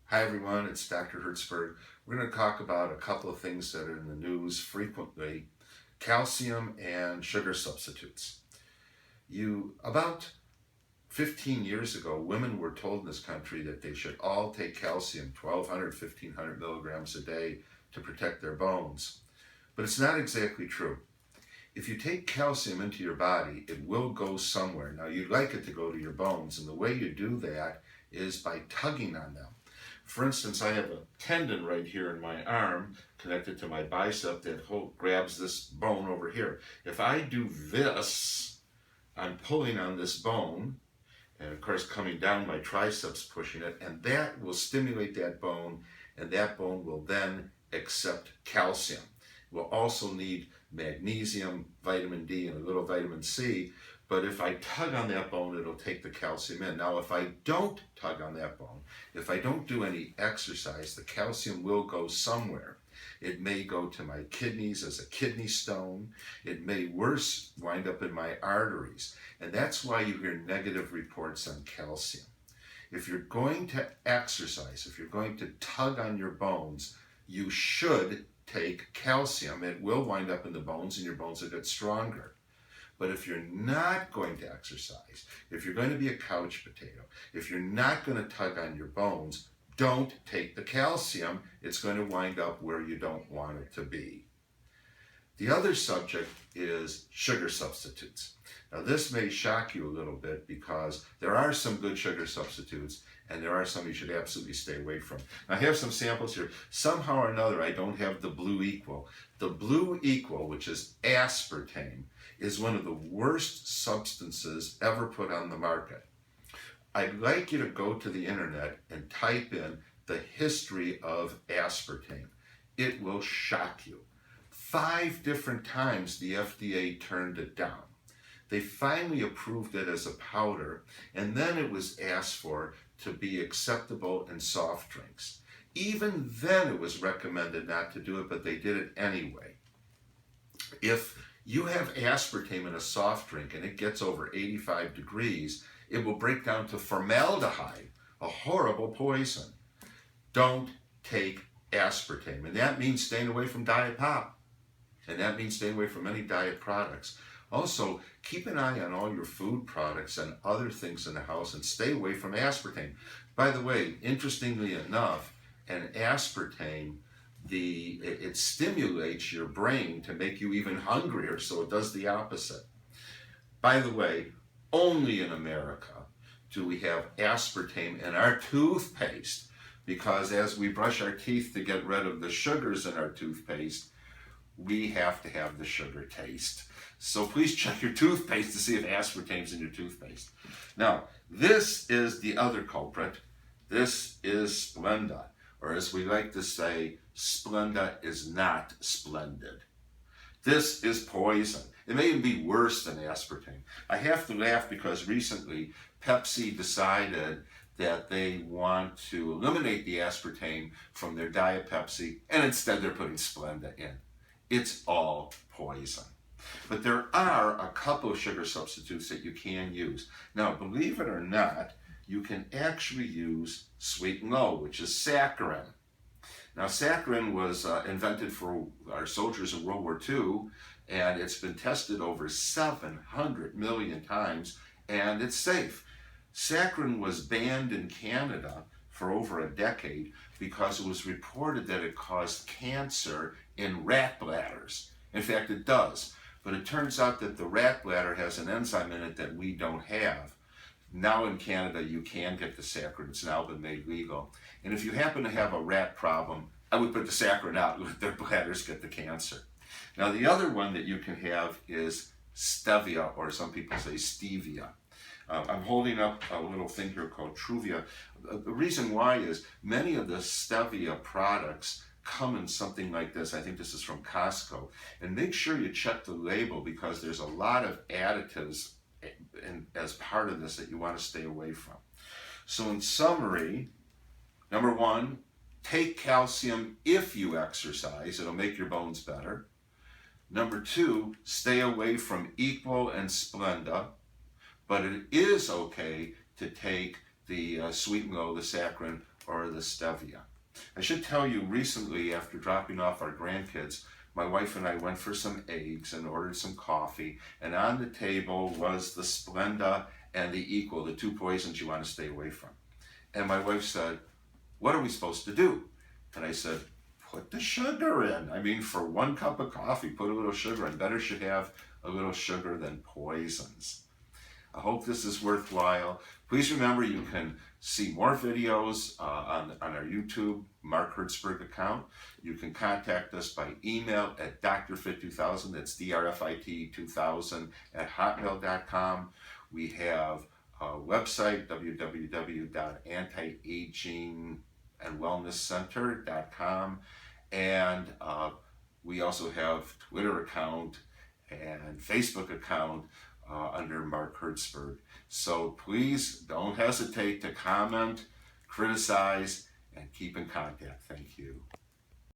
Hi everyone, it's Dr. Hertzberg. We're going to talk about a couple of things that are in the news frequently: calcium and sugar substitutes. About 15 years ago, women were told in this country that they should all take calcium, 1,200, 1,500 milligrams a day to protect their bones. But it's not exactly true. If you take calcium into your body, it will go somewhere. Now, you'd like it to go to your bones, and the way you do that is by tugging on them. For instance, I have a tendon right here in my arm connected to my bicep that grabs this bone over here. If I do this, I'm pulling on this bone, and of course coming down my triceps pushing it, and that will stimulate that bone, and that bone will then accept calcium. We'll also need magnesium, vitamin D, and a little vitamin C. But if I tug on that bone, it'll take the calcium in. Now, if I don't tug on that bone, if I don't do any exercise, the calcium will go somewhere. It may go to my kidneys as a kidney stone. It may worse wind up in my arteries. And that's why you hear negative reports on calcium. If you're going to exercise, if you're going to tug on your bones, you should take calcium. It will wind up in the bones and your bones will get stronger. But if you're not going to exercise, if you're going to be a couch potato, if you're not going to tug on your bones, don't take the calcium. It's going to wind up where you don't want it to be. The other subject is sugar substitutes. Now, this may shock you a little bit because there are some good sugar substitutes and there are some you should absolutely stay away from. Now, I have some samples here. Somehow or another, I don't have the Blue Equal. The Blue Equal, which is aspartame, is one of the worst substances ever put on the market. I'd like you to go to the internet and type in the history of aspartame. It will shock you. 5 different times the FDA turned it down. They finally approved it as a powder, and then it was asked for to be acceptable in soft drinks. Even then it was recommended not to do it, but they did it anyway. If you have aspartame in a soft drink and it gets over 85 degrees, it will break down to formaldehyde, a horrible poison. Don't take aspartame, and that means staying away from Diet Pop, and that means staying away from any diet products. Also, keep an eye on all your food products and other things in the house and stay away from aspartame. By the way, interestingly enough, an aspartame, it stimulates your brain to make you even hungrier, so it does the opposite. By the way, only in America do we have aspartame in our toothpaste, because as we brush our teeth to get rid of the sugars in our toothpaste, we have to have the sugar taste. So please check your toothpaste to see if aspartame's in your toothpaste. Now, this is the other culprit. This is Splenda, or as we like to say, Splenda is not splendid. This is poison. It may even be worse than aspartame. I have to laugh because recently Pepsi decided that they want to eliminate the aspartame from their Diet Pepsi, and instead they're putting Splenda in. It's all poison. But there are a couple of sugar substitutes that you can use. Now, believe it or not, you can actually use sweet and low, which is saccharin. Now, saccharin was invented for our soldiers in World War II, and it's been tested over 700 million times, and it's safe. Saccharin was banned in Canada for over a decade because it was reported that it caused cancer in rat bladders. In fact, it does. But it turns out that the rat bladder has an enzyme in it that we don't have. Now in Canada, you can get the saccharin. It's now been made legal. And if you happen to have a rat problem, I would put the saccharin out and let their bladders get the cancer. Now, the other one that you can have is stevia, or some people say stevia. I'm holding up a little thing here called Truvia. The reason why is many of the stevia products come in something like this. I think this is from Costco. And make sure you check the label because there's a lot of additives as part of this that you want to stay away from. So in summary, number 1, take calcium if you exercise. It'll make your bones better. Number 2, stay away from Equal and Splenda. But it is okay to take the sweet and low, the saccharin, or the stevia. I should tell you, recently, after dropping off our grandkids, my wife and I went for some eggs and ordered some coffee, and on the table was the Splenda and the Equal, the two poisons you want to stay away from. And my wife said, "What are we supposed to do?" And I said, "Put the sugar in. I mean, for 1 cup of coffee, put a little sugar in. Better should have a little sugar than poisons." I hope this is worthwhile. Please remember you can see more videos on our YouTube Mark Hertzberg account. You can contact us by email at drfit2000, that's DRFIT 2000 at hotmail.com. We have a website, www.antiagingandwellnesscenter.com, and we also have Twitter account and Facebook account under Mark Hertzberg. So please don't hesitate to comment, criticize, and keep in contact. Thank you.